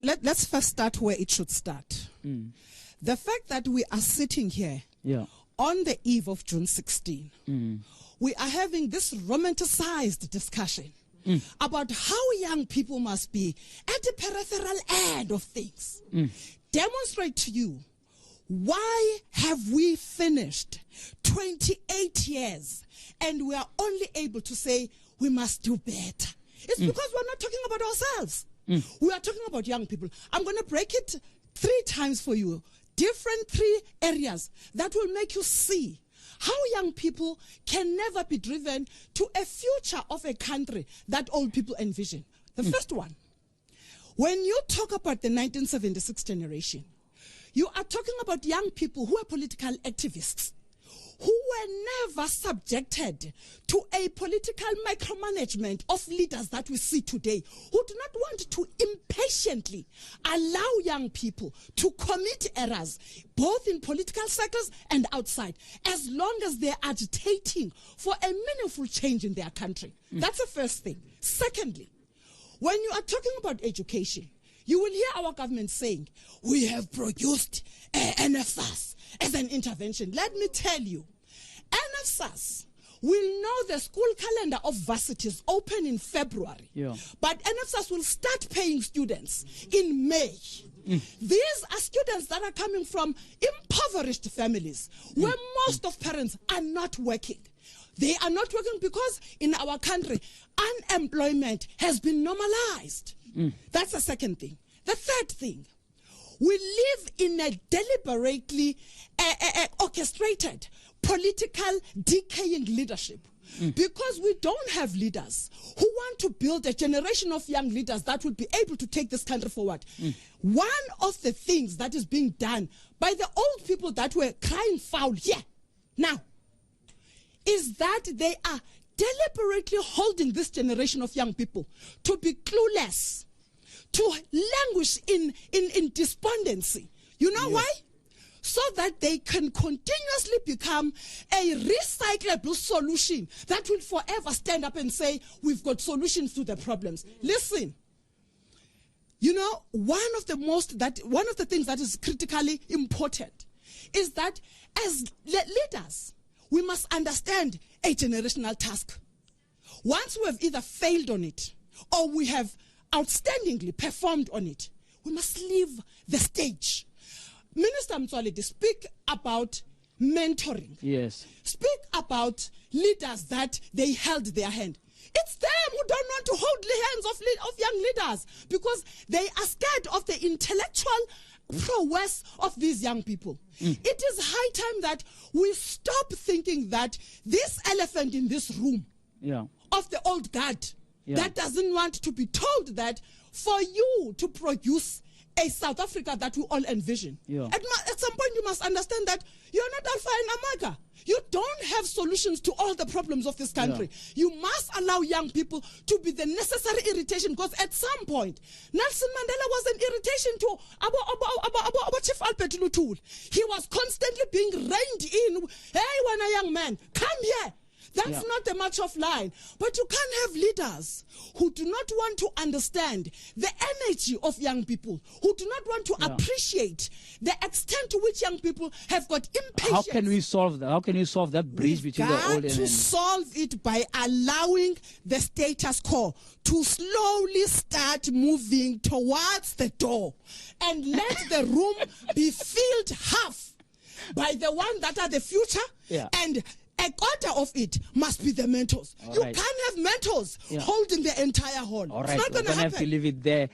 Let's first start where it should start. The fact that we are sitting here on the eve of June 16, we are having this romanticized discussion about how young people must be at the peripheral end of things. Demonstrate to you, why have we finished 28 years and we are only able to say we must do better? It's because we're not talking about ourselves. We are talking about young people. I'm going to break it 3 times for you. Different 3 areas that will make you see how young people can never be driven to a future of a country that old people envision. The first one, when you talk about the 1976 generation, you are talking about young people who are political activists, who were never subjected to a political micromanagement of leaders that we see today, who do not want to impatiently allow young people to commit errors, both in political circles and outside, as long as they're agitating for a meaningful change in their country. That's the first thing. Secondly, when you are talking about education, you will hear our government saying, we have produced NSFAS as an intervention. Let me tell you, NSFAS will know the school calendar of varsities open in February, but NSFAS will start paying students in May. These are students that are coming from impoverished families where most of parents are not working. They are not working because in our country, unemployment has been normalized. That's the second thing. The third thing, we live in a deliberately orchestrated political decaying leadership because we don't have leaders who want to build a generation of young leaders that would be able to take this country forward. One of the things that is being done by the old people that were crying foul here now is that they are deliberately holding this generation of young people to be clueless, to languish in despondency. You know why? So that they can continuously become a recyclable solution that will forever stand up and say, we've got solutions to the problems. Listen, you know, one of the things that is critically important is that as leaders, we must understand a generational task. Once we have either failed on it or we have outstandingly performed on it, we must leave the stage. Minister Mtswaledi, speak about mentoring. Yes. Speak about leaders that they held their hand. It's them who don't want to hold the hands of young leaders because they are scared of the intellectual prowess of these young people. It is high time that we stop thinking that this elephant in this room of the old guard that doesn't want to be told that for you to produce a South Africa that we all envision. At some point you must understand that you're not Alpha and Omega. You don't have solutions to all the problems of this country. You must allow young people to be the necessary irritation, because at some point Nelson Mandela was an irritation to our Chief Albert Luthuli. He was constantly being reined in. Hey, when a young man, come here. That's not the march of line. But you can't have leaders who do not want to understand the energy of young people, who do not want to appreciate the extent to which young people have got impatience. How can we solve that? How can you solve that bridge between the old and the new? Solve it by allowing the status quo to slowly start moving towards the door and let the room be filled half by the one that are the future and a quarter of it must be the mentors. You can't have mentors holding the entire hall. All right, we're going to have to leave it there.